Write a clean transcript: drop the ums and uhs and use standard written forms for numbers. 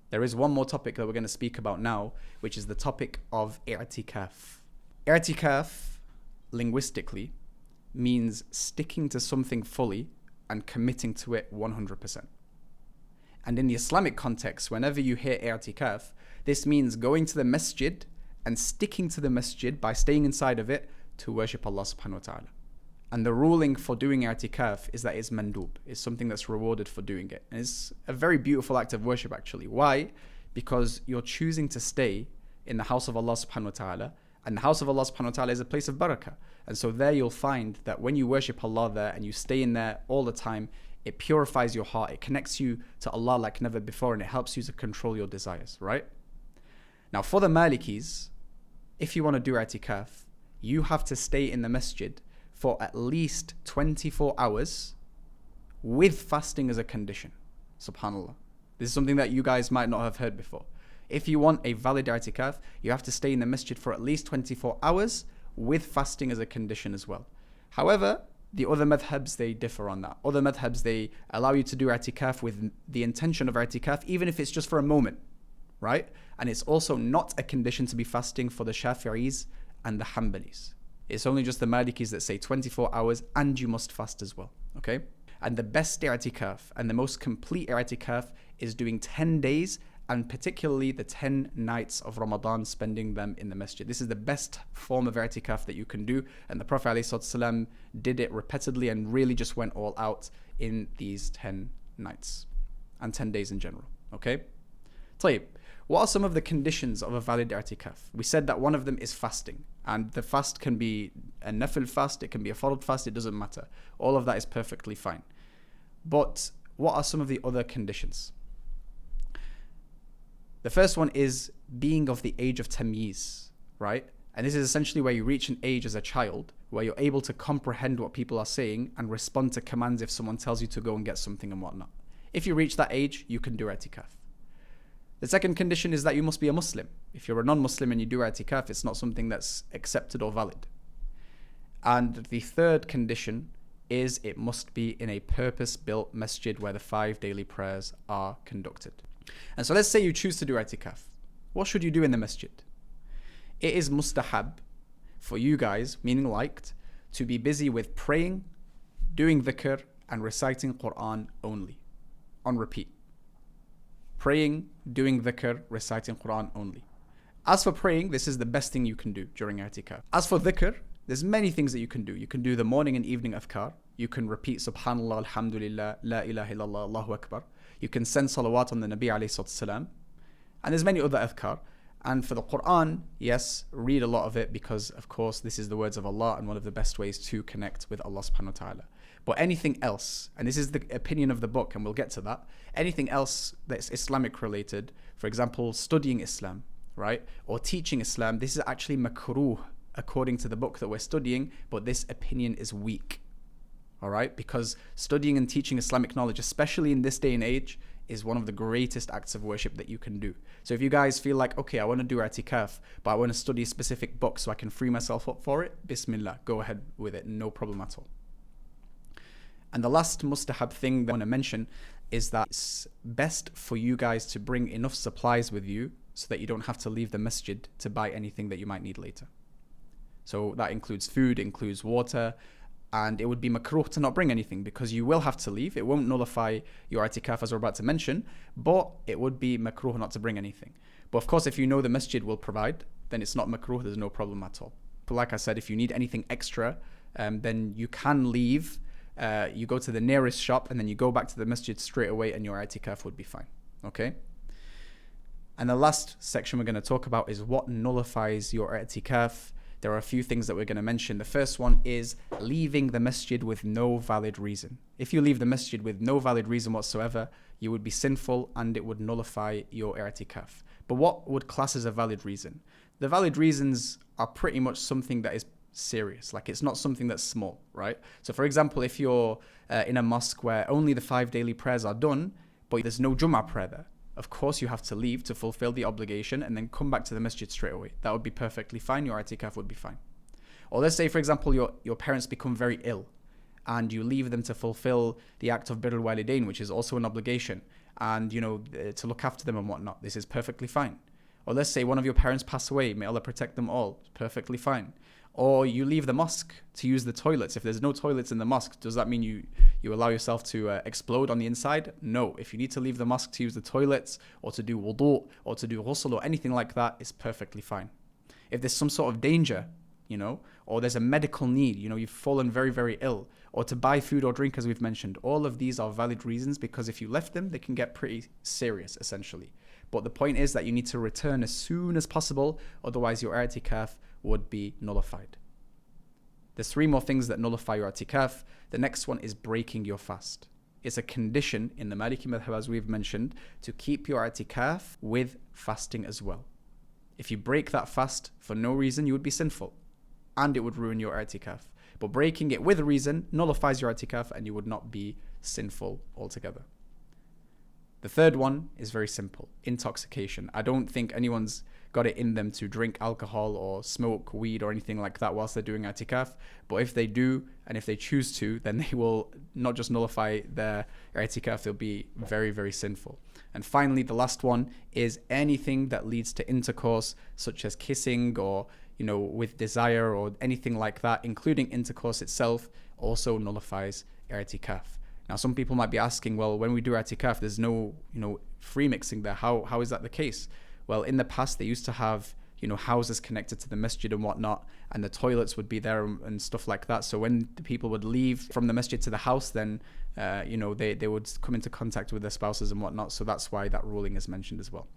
There is one more topic that we're going to speak about now, which is the topic of i'tikaf. I'tikaf, linguistically, means sticking to something fully and committing to it 100%. And in the Islamic context, whenever you hear i'tikaf, this means going to the masjid and sticking to the masjid by staying inside of it to worship Allah subhanahu wa ta'ala. And the ruling for doing i'tikaf is that it's mandub. It's something that's rewarded for doing it. And it's a very beautiful act of worship actually. Why? Because you're choosing to stay in the house of Allah subhanahu wa ta'ala. And the house of Allah subhanahu wa ta'ala is a place of barakah. And so there you'll find that when you worship Allah there and you stay in there all the time, it purifies your heart. It connects you to Allah like never before, and it helps you to control your desires, right? Now for the Malikis, if you want to do i'tikaf, you have to stay in the masjid for at least 24 hours with fasting as a condition. Subhanallah. This is something that you guys might not have heard before. If you want a valid i'tikaf, you have to stay in the masjid for at least 24 hours with fasting as a condition as well. However, the other madhabs, they differ on that. Other madhabs, they allow you to do i'tikaf with the intention of i'tikaf, even if it's just for a moment, right? And it's also not a condition to be fasting for the Shafi'is and the Hanbalis. It's only just the Malikis that say 24 hours and you must fast as well, okay? And the best i'tikaf and the most complete i'tikaf is doing 10 days and particularly the 10 nights of Ramadan, spending them in the masjid. This is the best form of i'tikaf that you can do, and the Prophet ﷺ did it repeatedly and really just went all out in these 10 nights and 10 days in general, okay? طيب, what are some of the conditions of a valid i'tikaf? We said that one of them is fasting, and the fast can be a nafil fast, it can be a fard fast, it doesn't matter. All of that is perfectly fine. But what are some of the other conditions? The first one is being of the age of tamyiz, right? And this is essentially where you reach an age as a child where you're able to comprehend what people are saying and respond to commands if someone tells you to go and get something and whatnot. If you reach that age, you can do i'tikaf. The second condition is that you must be a Muslim. If you're a non-Muslim and you do i'tikaf, it's not something that's accepted or valid. And the third condition is it must be in a purpose-built masjid where the 5 daily prayers are conducted. And so let's say you choose to do i'tikaf. What should you do in the masjid? It is mustahab for you guys, meaning liked, to be busy with praying, doing dhikr, and reciting Quran only, on repeat. Praying, doing dhikr, reciting Quran only. As for praying, this is the best thing you can do during i'tikaf. As for dhikr, there's many things that you can do. You can do the morning and evening adhkar. You can repeat Subhanallah, Alhamdulillah, La ilaha illallah, Allahu Akbar. You can send salawat on the Nabi alayhi salam. And there's many other adhkar. And for the Quran, yes, read a lot of it because, of course, this is the words of Allah and one of the best ways to connect with Allah subhanahu wa ta'ala. But anything else, and this is the opinion of the book, and we'll get to that, anything else that's Islamic related, for example, studying Islam, right, or teaching Islam, this is actually makruh according to the book that we're studying, but this opinion is weak, all right, because studying and teaching Islamic knowledge, especially in this day and age, is one of the greatest acts of worship that you can do. So if you guys feel like, okay, I want to do i'tikaf, but I want to study a specific book so I can free myself up for it, bismillah, go ahead with it, no problem at all. And the last mustahab thing that I want to mention is that it's best for you guys to bring enough supplies with you so that you don't have to leave the masjid to buy anything that you might need later. So that includes food, includes water, and it would be makruh to not bring anything because you will have to leave. It won't nullify your i'tikaf as we're about to mention, but it would be makruh not to bring anything. But of course, if you know the masjid will provide, then it's not makruh, there's no problem at all. But like I said, if you need anything extra, then you can leave. You go to the nearest shop and then you go back to the masjid straight away and your i'tikaf would be fine, okay? And the last section we're going to talk about is what nullifies your i'tikaf. There are a few things that we're going to mention. The first one is leaving the masjid with no valid reason. If you leave the masjid with no valid reason whatsoever, you would be sinful and it would nullify your i'tikaf. But what would class as a valid reason? The valid reasons are pretty much something that is serious, like it's not something that's small, right? So for example, if you're in a mosque where only the 5 daily prayers are done, but there's no Jummah prayer there, of course you have to leave to fulfill the obligation and then come back to the masjid straight away. That would be perfectly fine, your i'tikaf would be fine. Or let's say, for example, your parents become very ill and you leave them to fulfill the act of birrul walidain, which is also an obligation, and, to look after them and whatnot. This is perfectly fine. Or let's say one of your parents pass away. May Allah protect them all. Perfectly fine. Or you leave the mosque to use the toilets. If there's no toilets in the mosque, does that mean you allow yourself to explode on the inside? No. If you need to leave the mosque to use the toilets or to do wudu or to do ghusl or anything like that, it's perfectly fine. If there's some sort of danger, or there's a medical need, you've fallen very, very ill, or to buy food or drink, as we've mentioned, all of these are valid reasons, because if you left them, they can get pretty serious, essentially. But the point is that you need to return as soon as possible, otherwise your i'tikaf would be nullified. There's 3 more things that nullify your i'tikaf. The next one is breaking your fast. It's a condition in the Maliki madhab, as we've mentioned, to keep your i'tikaf with fasting as well. If you break that fast for no reason, you would be sinful, and it would ruin your i'tikaf. But breaking it with a reason nullifies your i'tikaf, and you would not be sinful altogether. The third one is very simple: intoxication. I don't think anyone's got it in them to drink alcohol or smoke weed or anything like that whilst they're doing i'tikaf. But if they do, and if they choose to, then they will not just nullify their i'tikaf, they'll be very, very sinful. And finally, the last one is anything that leads to intercourse, such as kissing or, with desire or anything like that, including intercourse itself, also nullifies i'tikaf. Now, some people might be asking, well, when we do i'tikaf, there's no, free mixing there. How is that the case? Well, in the past, they used to have, houses connected to the masjid and whatnot, and the toilets would be there and stuff like that. So when the people would leave from the masjid to the house, then, they would come into contact with their spouses and whatnot. So that's why that ruling is mentioned as well.